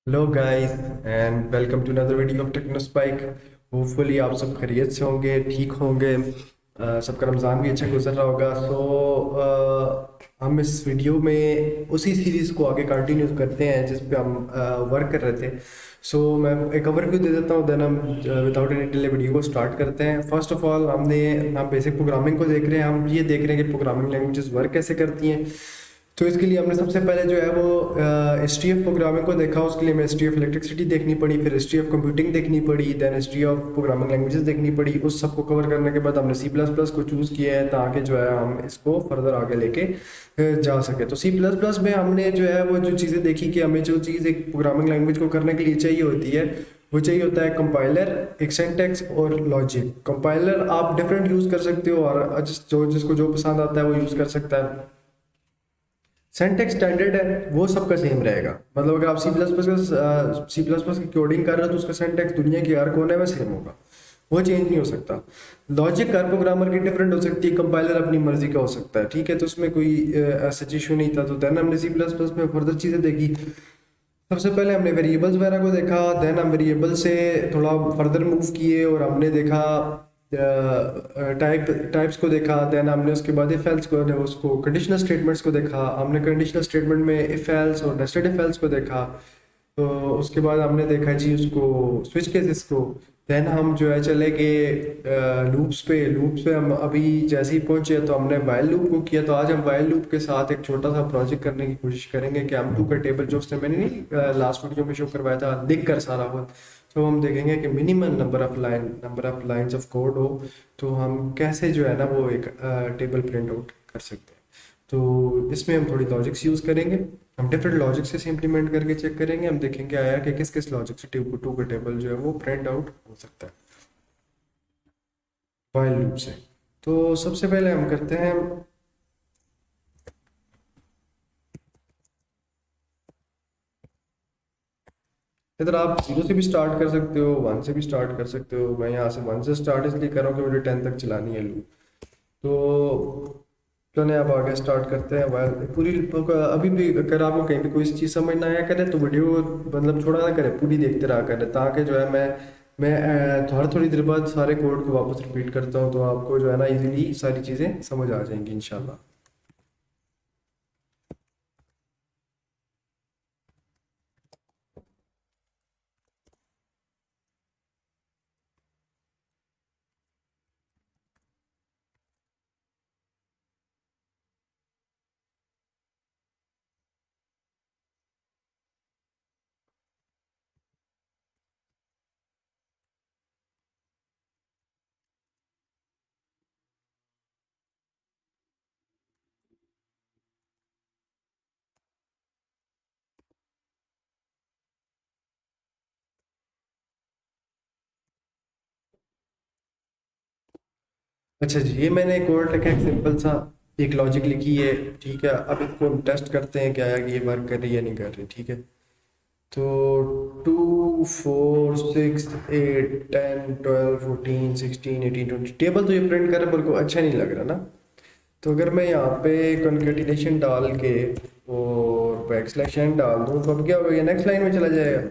Hello guys and welcome to another video of Techno Spike. Hopefully आप सब खैरियत से होंगे, ठीक होंगे। सबका रमज़ान भी अच्छा गुजर रहा होगा। हम इस वीडियो में उसी सीरीज़ को आगे कंटिन्यू करते हैं जिस पे हम वर्क कर रहे थे। मैं एक ओवरव्यू दे देता हूँ, देन हम विदाउट एनी डिले वीडियो को स्टार्ट करते हैं। फर्स्ट ऑफ ऑल हम बेसिक प्रोग्रामिंग को देख रहे हैं। हम ये देख रहे हैं कि प्रोग्रामिंग लैंग्वेजेस वर्क कैसे करती हैं। तो इसके लिए हमने सबसे पहले जो है वो हिस्ट्री ऑफ प्रोग्रामिंग को देखा। उसके लिए हमें हिस्ट्री ऑफ इलेक्ट्रिसिटी देखनी पड़ी, फिर हिस्ट्री ऑफ कंप्यूटिंग देखनी पड़ी, then history of programming languages देखनी पड़ी। उस सबको कवर करने के बाद हमने सी प्लस प्लस को चूज़ किया है ताकि जो है हम इसको फर्दर आगे लेके जा सके। तो सी प्लस प्लस में हमने जो है वो जो चीज़ें देखी कि हमें जो चीज़ एक प्रोग्रामिंग लैंग्वेज को करने के लिए चाहिए होती है वो चाहिए होता है कंपाइलर, एक सिंटैक्स और लॉजिक। कंपाइलर आप डिफरेंट यूज़ कर सकते हो और जिसको जो पसंद आता है वो यूज़ कर सकता है। सिंटैक्स स्टैंडर्ड है वो सबका सेम रहेगा। मतलब अगर आप सी प्लस प्लस की कोडिंग कर रहे हो तो उसका सिंटैक्स दुनिया के हर कोने में सेम होगा, वो चेंज नहीं हो सकता। लॉजिक हर प्रोग्रामर की डिफरेंट हो सकती है, कंपाइलर अपनी मर्जी का हो सकता है, ठीक है। तो उसमें कोई ऐसा इशू नहीं था। तो देन हमने सी प्लस प्लस में फर्दर चीज़ें देखी। सबसे पहले हमने वेरिएबल्स वगैरह को देखा, देन हम वेरिएबल से थोड़ा फर्दर मूव किए और हमने देखा टाइप्स को देखा। देन हमने उसके बाद इफ एल्स को उसको कंडीशनल स्टेटमेंट्स को देखा। हमने कंडीशनल स्टेटमेंट में इफ एल्स और नेस्टेड इफ एल्स को देखा। तो उसके बाद हमने देखा जी उसको स्विच केसेस को। देन हम जो है चले गए लूप्स पे हम अभी जैसे ही पहुंचे तो हमने वाइल लूप को किया। तो आज हम वाइल लूप के साथ एक छोटा सा प्रोजेक्ट करने की कोशिश करेंगे कि हम टू का टेबल जो उसने मैंने नहीं लास्ट वीडियो में शो करवाया था लिख कर सारा हुआ। तो हम देखेंगे कि minimum number of lines of code हो तो हम कैसे जो है ना वो एक टेबल प्रिंट आउट कर सकते हैं। तो इसमें हम थोड़ी लॉजिक्स यूज़ करेंगे। हम डिफरेंट लॉजिक से इम्प्लीमेंट करके चेक करेंगे। हम देखेंगे आया कि किस किस लॉजिक से टू का टेबल जो है वो प्रिंट आउट हो सकता है वाइल लूप से। तो सबसे पहले हम करते हैं, इधर आप जीरो से भी स्टार्ट कर सकते हो, वन से भी स्टार्ट कर सकते हो। मैं यहाँ से वन से स्टार्ट इसलिए कर रहा हूँ कि मुझे 10 तक चलानी है लूप। तो चलिए अब आगे स्टार्ट करते हैं। अभी भी अगर आपको कहीं भी कोई चीज़ समझ ना आया करे तो वीडियो मतलब छोड़ा ना करे, पूरी देखते रहा करें ताकि जो है मैं थोड़ी थोड़ी देर बाद सारे कोड को वापस रिपीट करता हूँ तो आपको जो है ना इजीली सारी चीज़ें समझ आ जाएंगी इंशाल्लाह। अच्छा जी, ये मैंने कोड रखा है एक सिंपल सा, एक लॉजिक लिखी है, ठीक है। अब इसको हम टेस्ट करते हैं क्या है कि ये वर्क कर रही है या नहीं कर रही, ठीक है। तो 2 4 6 8 10 12 14 16 18 20 टेबल तो ये प्रिंट कर पर को अच्छा नहीं लग रहा ना। तो अगर मैं यहाँ पे कॉन्केटिनेशन डाल के और बैक स्लैश एन डाल दूँ तो अब क्या होगा, ये नेक्स्ट लाइन में चला जाएगा।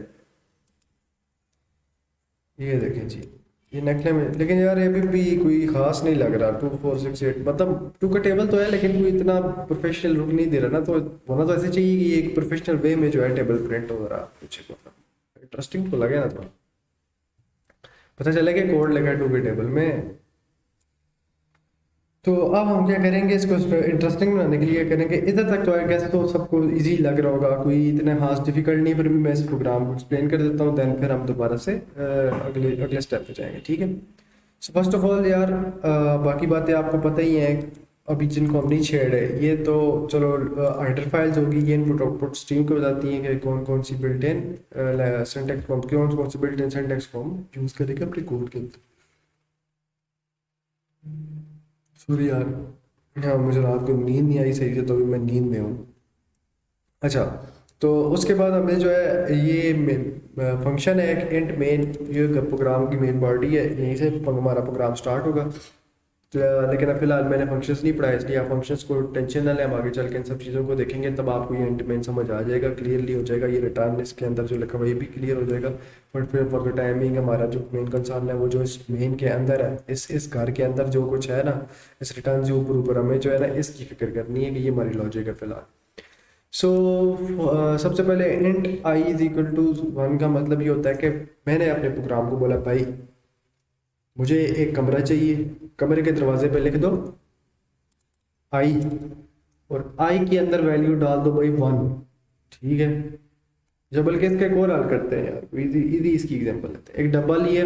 ये देखें जी, ये नेक्स्ट लाइन में, लेकिन यार ये भी कोई खास नहीं लग रहा। 2 4 6 8 मतलब टू का टेबल तो है लेकिन कोई इतना प्रोफेशनल लुक नहीं दे रहा ना। तो होना तो ऐसे चाहिए कि एक प्रोफेशनल वे में जो है टेबल प्रिंट हो रहा कुछ, मतलब इंटरेस्टिंग तो लगे ना थोड़ा, पता चले कि कोड लगा है टू के टेबल में। तो अब हम क्या करेंगे, इसको इंटरेस्टिंग बनाने के लिए करेंगे। इधर तक तो है कैसे तो सबको इजी लग रहा होगा, कोई इतना खास डिफिकल्ट नहीं, फिर भी मैं इस प्रोग्राम को एक्सप्लेन कर देता हूँ, देन फिर हम दोबारा से अगले अगले स्टेप पे जाएंगे, ठीक है। सो फर्स्ट ऑफ ऑल यार बाकी बातें आपको पता ही हैं अभी जिनको हम नहीं छेड़ है। ये तो चलो हेडर फाइल्स होगी, ये इनपुट आउटपुट स्ट्रीम को बताती हैं कि कौन कौन सी बिल्ट इन सिंटैक्स को हम कौन कौन सी बिल्ट इन सिंटैक्स को हम यूज़ करेंगे अपने कोड के अंदर। सॉरी यार, हाँ मुझे रात को नींद नहीं आई सही से तो अभी मैं नींद में हूँ। अच्छा, तो उसके बाद हमने जो है ये फंक्शन है एक इंट मेन, ये प्रोग्राम की मेन बॉडी है, यहीं से हमारा प्रोग्राम स्टार्ट होगा। लेकिन अब फिलहाल मैंने फंक्शंस नहीं पढ़ाया, इसलिए आप फंक्शंस को टेंशन ना लें, हम आगे चल के इन सब चीज़ों को देखेंगे, तब आपको ये इंटरमेन समझ आ जाएगा, क्लियरली हो जाएगा। ये रिटर्न इसके अंदर जो लिखा हुआ है ये भी क्लियर हो जाएगा। बट फिर फॉर द टाइमिंग हमारा जो मेन कंसर्न है वो जो इस मेन के अंदर है, इस घर के अंदर जो कुछ है ना, इस रिटर्न जो ऊपर ऊपर हमें जो है ना इसकी फिक्र करनी है कि ये हमारी लॉजिक है फिलहाल। सो सबसे पहले int I is equal to 1 का मतलब ये होता है कि मैंने अपने प्रोग्राम को बोला भाई मुझे एक कमरा चाहिए, कमरे के दरवाजे पे लिख दो आई, और आई के अंदर वैल्यू डाल दो भाई 1। ठीक है, जब बल्कि इसका एक और हल करते हैं यार, इजी इजी इसकी एग्जांपल लेते हैं। एक डब्बा लिए,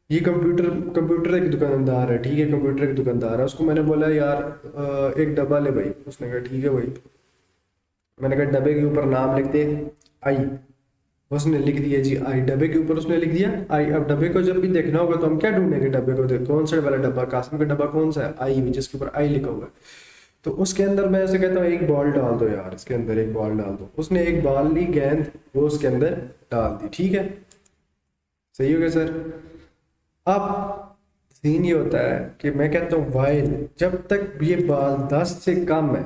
ये कंप्यूटर एक दुकानदार है, ठीक है, कंप्यूटर एक दुकानदार है, उसको मैंने बोला यार एक डब्बा ले भाई, उसने कहा ठीक है भाई। मैंने कहा डब्बे के ऊपर नाम लिख दे आई, उसने लिख दिया जी आई, डब्बे के ऊपर उसने लिख दिया आई। अब डब्बे को जब भी देखना होगा तो हम क्या ढूंढेंगे, डब्बे को देख कौन सा वाला डब्बा, कासिम का डब्बा कौन सा है, आई, जिसके ऊपर आई लिखा हुआ है। तो उसके अंदर मैं ऐसे कहता हूँ एक बॉल डाल दो यार, इसके अंदर एक बॉल डाल दो। उसने एक बॉल ली, गेंद वो उसके अंदर डाल दी, ठीक है, सही हो गया सर। अब सीन ये होता है कि मैं कहता हूँ वाइल जब तक ये बॉल 10 से कम है,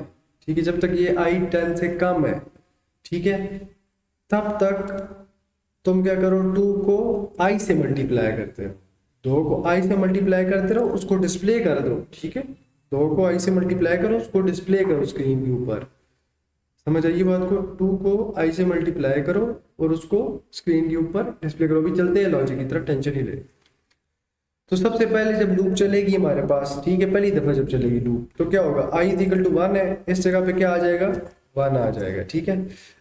ठीक है, जब तक ये आई 10 से कम है, ठीक है, तब तक तुम क्या करो, 2 को आई से मल्टीप्लाई करते हो, 2 को आई से मल्टीप्लाई करते रहो, उसको डिस्प्ले कर दो, ठीक है, 2 को आई से मल्टीप्लाई करो, उसको डिस्प्ले करो स्क्रीन के ऊपर। समझ आइए बात को, 2 को आई से मल्टीप्लाई करो और उसको स्क्रीन के ऊपर डिस्प्ले करो। अभी चलते हैं लॉजिक की तरफ, टेंशन ही ले। तो सबसे पहले जब लूप चलेगी हमारे पास, ठीक है, पहली दफा जब चलेगी लूप, तो क्या होगा, आई इज इक्वल टू 1 है, इस जगह पे क्या आ जाएगा, 1 आ जाएगा, ठीक है।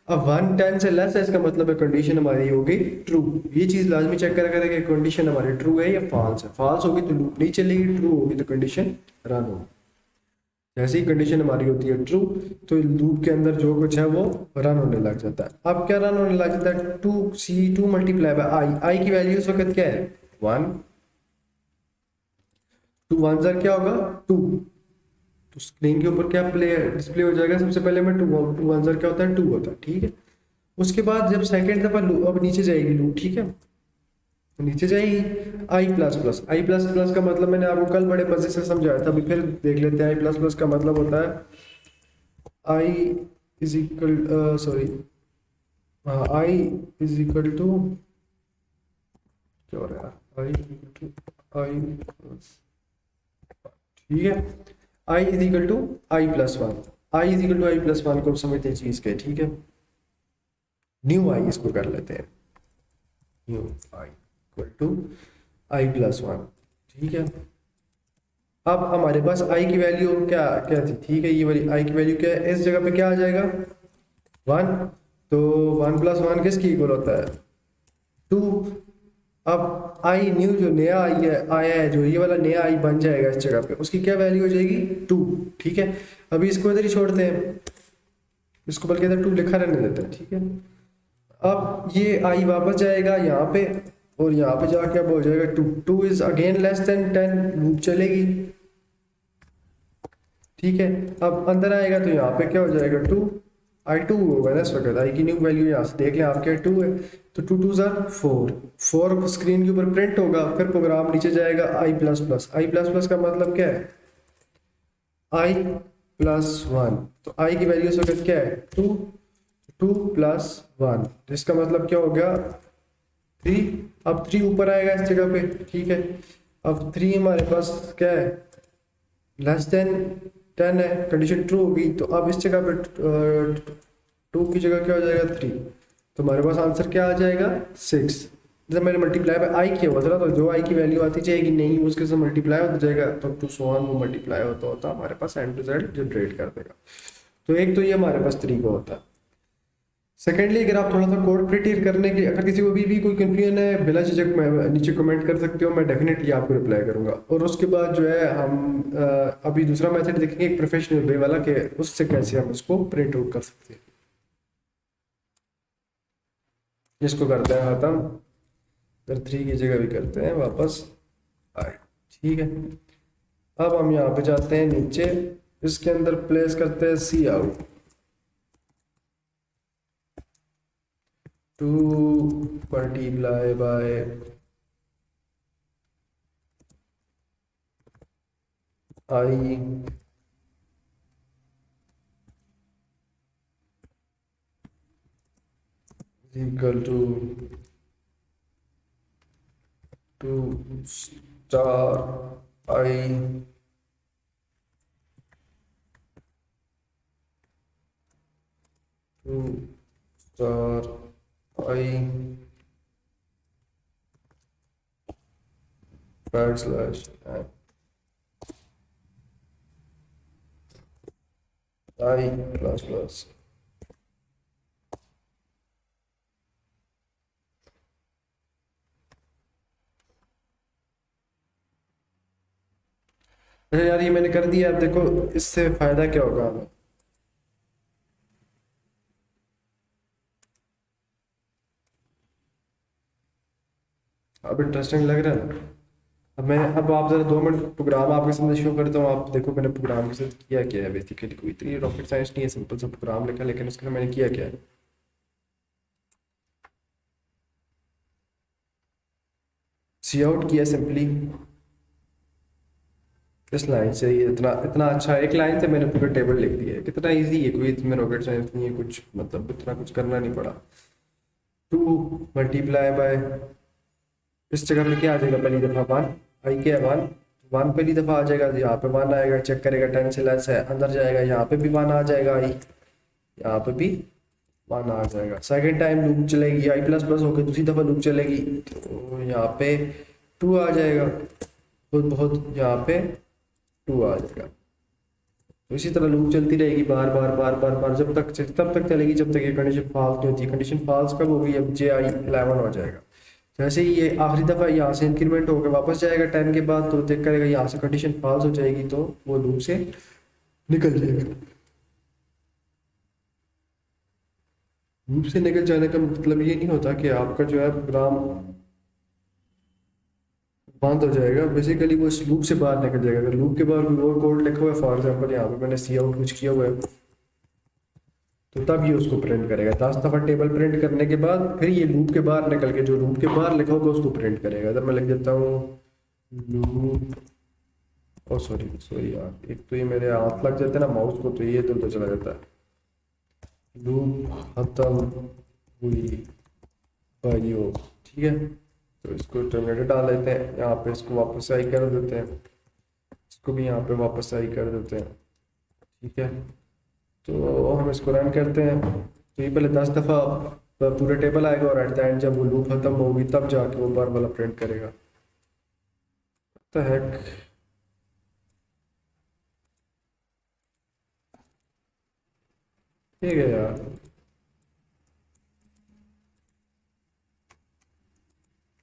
अब 1 10 से लेस है, इसका मतलब है कंडीशन हमारी हो गई ट्रू। ये चीज लाजमी चेक करें कि कंडीशन हमारी ट्रू है या फॉल्स है। फॉल्स होगी तो लूप नहीं चलेगी, ट्रू होगी तो कंडीशन रन होगी। जैसे ही कंडीशन हमारी होती है ट्रू, तो लूप के अंदर जो कुछ है वो रन होने लग जाता है। अब क्या रन होने लग जाता है, 2 मल्टीप्लाई बाय आई, आई की वैल्यू इस वक्त क्या है 1, 2 1 ज़र क्या होगा 2, तो स्क्रीन के ऊपर क्या प्ले डिस्प्ले हो जाएगा, सबसे पहले में 2 1 ज़र क्या होता है 2 होता है, ठीक है। उसके बाद जब सेकेंड दफा अब नीचे जाएगी लूप, ठीक है, तो नीचे जाएगी आई प्लस प्लस। आई प्लस प्लस का मतलब मैंने आपको कल बड़े मजे से समझाया था, अभी फिर देख लेते हैं। आई प्लस प्लस का मतलब होता है I is equal sorry I is equal to क्या हो रहा है, I equal to I plus, ठीक है, I is equal to I plus 1। I is equal to I plus 1 को समझते हैं चीज के, ठीक है। न्यू आई इसको कर लेते हैं, new I equal to I plus 1, ठीक है। अब हमारे पास आई की वैल्यू क्या क्या थी, ठीक है, ये वाली आई की वैल्यू क्या है, इस जगह पे क्या आ जाएगा 1, तो 1 प्लस 1 किसकी इक्वल होता है 2। अब आई न्यू जो नया आई है आया है, जो ये वाला नया आई बन जाएगा इस जगह पे, उसकी क्या वैल्यू हो जाएगी 2, ठीक है। अभी इसको इधर ही छोड़ते हैं, इसको बल्कि इधर 2 लिखा रहने देते हैं, ठीक है। अब ये आई वापस जाएगा यहाँ पे, और यहाँ पे जाके अब हो जाएगा 2, 2 is again less than 10, loop चलेगी, ठीक है। अब अंदर आएगा तो यहाँ पे क्या हो जाएगा 2, आई 2 होगा ना इस वक्त, आई की न्यू वैल्यू यहाँ से देख लें आप क्या 2 है, तो 2 2 ज़र 4, 4 स्क्रीन के ऊपर प्रिंट होगा, फिर प्रोग्राम नीचे जाएगा आई प्लस प्लस। आई प्लस प्लस का मतलब क्या है आई प्लस 1, तो आई की वैल्यू इस वक्त क्या है 2, 2 प्लस 1, जिसका मतलब क्या हो गया 3। अब 3 ऊपर आएगा इस जगह पे, ठीक है। अब 3 हमारे पास क्या है लेस देन 10 है, कंडीशन ट्रू होगी, तो अब इस जगह पे 2 की जगह क्या हो जाएगा 3, तो हमारे पास आंसर क्या आ जाएगा 6। जैसे मैंने मल्टीप्लाई बाय आई किया हुआ था, तो जो आई की वैल्यू आती जाएगी नहीं उसके साथ मल्टीप्लाई होता जाएगा, तो टू सो ऑन वो मल्टीप्लाई होता होता हमारे पास एंड रिजल्ट जनरेट कर देगा। तो एक तो ये हमारे पास तरीका होता है। सेकेंडली अगर आप थोड़ा सा कोड प्रिपेयर करने के, अगर किसी को भी कोई कंफ्यूजन है बिला झिझक मैं नीचे कमेंट कर सकते हो, मैं डेफिनेटली आपको रिप्लाई करूंगा। और उसके बाद जो है हम अभी दूसरा मेथड देखेंगे एक प्रोफेशनल वे वाला, कि उससे कैसे हम उसको प्रिंट आउट कर सकते हैं। इसको करते हैं खत्म, फिर 3 की जगह भी करते हैं वापस आई, ठीक है। अब हम यहाँ पे जाते हैं नीचे, इसके अंदर प्लेस करते हैं C out 2 multiply by I equal to star I two star I backslash I plus plus. अरे यार ये मैंने कर दिया, अब देखो इससे फायदा क्या होगा हमें। अब इंटरेस्टिंग लग रहा है। अब आप जरा 2 मिनट प्रोग्राम आपके सामने शो करता हूँ, आप देखो मैंने प्रोग्राम के साथ किया क्या है। बेसिकली कोई इतनी रॉकेट साइंस नहीं है, सिंपल सा प्रोग्राम लिखा, लेकिन उसके मैंने किया क्या है। सी आउट किया सिंपली इस लाइन से। ये इतना इतना अच्छा, एक लाइन से मैंने पूरा टेबल लिख दिया है। कितना इजी है, कोई इसमें रॉकेट साइंस नहीं है कुछ, मतलब इतना कुछ करना नहीं पड़ा। 2 × इस जगह पे क्या आ जाएगा पहली दफ़ा 1, आई क्या है 1, 1 पहली दफ़ा आ जाएगा, यहाँ पे 1 आएगा, चेक करेगा 10 से लेस है, अंदर जाएगा, यहाँ पे भी 1 आ जाएगा, आई यहाँ पे भी 1 आ जाएगा। सेकंड टाइम लूप चलेगी, आई प्लस प्लस होकर दूसरी दफ़ा लूप चलेगी, तो यहाँ पे 2 आ जाएगा, बहुत यहाँ पे 2 आ जाएगा। तो इसी तरह लूप चलती रहेगी बार बार बार बार बार तब तक चलेगी जब तक ये कंडीशन फॉल्स नहीं होती। कंडीशन फॉल्स कब होगी, अब जे आई 11 हो जाएगा। जैसे ही ये आखिरी दफ़ा यहाँ से इंक्रीमेंट होकर वापस जाएगा 10 के बाद, तो चेक करेगा यहाँ से कंडीशन फॉल्स हो जाएगी, तो वो लूप से निकल जाएगा। लूप से निकल जाने का मतलब ये नहीं होता कि आपका जो है प्रोग्राम बंद हो जाएगा। बेसिकली वो इस लूप से बाहर निकल जाएगा। अगर लूप के बाहर कोई और कोड लिखा हुआ है, फॉर एग्जांपल यहाँ पे मैंने सी आउट कुछ किया हुआ है, तो तब ये उसको प्रिंट करेगा। 10 दफ़ा टेबल प्रिंट करने के बाद फिर ये लूप के बाहर निकल के जो लूप के बाहर लिखा होगा उसको प्रिंट करेगा। अगर मैं लिख देता हूँ लूप, ओ सॉरी सॉरी यार, एक तो ये मेरे हाथ लग जाते हैं ना माउस को, तो ये तो चला जाता है। लूप खत्म हुई भाइयों, ठीक है। तो इसको टर्मिनेटर डाल देते हैं यहाँ पे, इसको वापस आई कर देते हैं, इसको भी यहाँ पे वापस आई कर देते हैं, ठीक है। तो हम इसको रन करते हैं, तो ये पहले 10 दफ़ा पूरा टेबल आएगा, और एट द एंड जब वो लूप खत्म होगी तब जाके वो बार वाला प्रिंट करेगा। तो हैक ठीक है यार।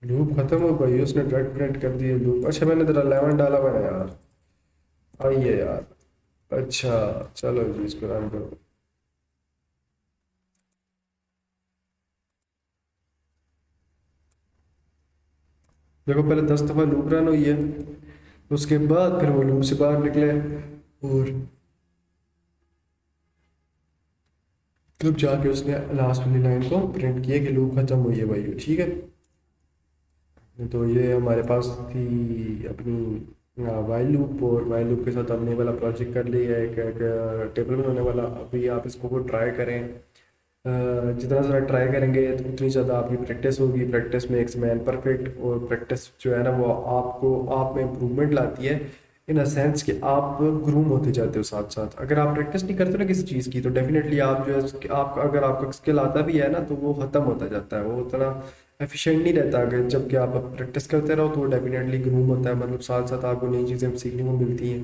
लूप खत्म हो गई, उसने डायरेक्ट प्रिंट कर दिया लूप। अच्छा मैंने तेरा 11 डाला हुआ है यार, आइए यार। अच्छा चलो जी, इसको रन करो। देखो पहले 10 दफ़ा लूप रन हुई है, उसके बाद फिर वो लूप से बाहर निकले, और तब जाके उसने लास्ट वाली लाइन को प्रिंट किया कि लूप खत्म हुई है भाई, ठीक है। तो ये हमारे पास थी अपनी वाइल लूप, और वाइल लूप के साथ हमने ये वाला प्रोजेक्ट कर लिया है, एक टेबल बनाने वाला। अभी आप इसको ट्राई करें, जितना ज़्यादा ट्राई करेंगे तो उतनी ज़्यादा आपकी प्रैक्टिस होगी। प्रैक्टिस मेक्स मैन परफेक्ट, और प्रैक्टिस जो है ना वो आपको आप में इम्प्रूवमेंट लाती है, इन अ सेंस कि आप ग्रूम होते जाते हो साथ साथ। अगर आप प्रैक्टिस नहीं करते ना किसी चीज़ की, तो डेफिनेटली आप जो है आप अगर आपका स्किल आता भी है ना, तो वो ख़त्म होता जाता है, वो उतना एफिशिएंट नहीं रहता। अगर जबकि आप प्रैक्टिस करते रहो तो वो डेफिनेटली ग्रूम होता है, मतलब साथ साथ आपको नई चीज़ें सीखने को मिलती हैं।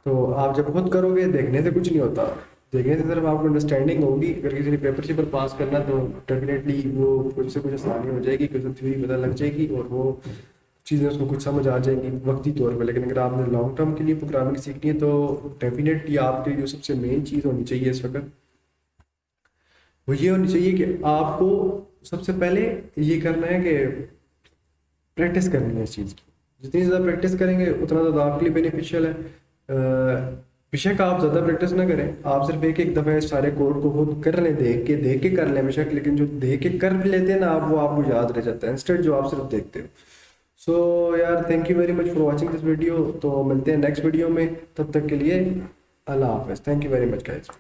तो आप जब खुद करोगे, देखने से कुछ नहीं होता, देखने से सिर्फ आपको अंडरस्टैंडिंग होगी। अगर किसी ने पेपर शेपर पास करना तो डेफिनेटली वो कुछ से कुछ आसानी हो जाएगी, कुछ थ्योरी पता लग जाएगी, और वो चीज़ें उसको कुछ समझ आ जाएंगी वक्ती तौर पर। लेकिन अगर आपने लॉन्ग टर्म के लिए प्रोग्रामिंग सीखनी है, तो डेफिनेटली आपकी जो सबसे मेन चीज़ होनी चाहिए इस वक्त, वो ये होनी चाहिए कि आपको सबसे पहले ये करना है कि प्रैक्टिस करनी है इस चीज़ की। जितनी ज़्यादा प्रैक्टिस करेंगे उतना ज़्यादा आपके लिए बेनिफिशियल है। बेशक आप ज़्यादा प्रैक्टिस ना करें, आप सिर्फ एक एक दफ़ा सारे कोड को खुद कर लें, देख के कर लें बेशक, लेकिन जो देख के कर लेते हैं ना आप, वो आपको याद रह जाता है, इंस्टेड जो आप सिर्फ देखते हो। सो यार thank you very much for watching this video. तो मिलते हैं नेक्स्ट वीडियो में, तब तक के लिए अल्लाह हाफिज़। Thank you very much guys.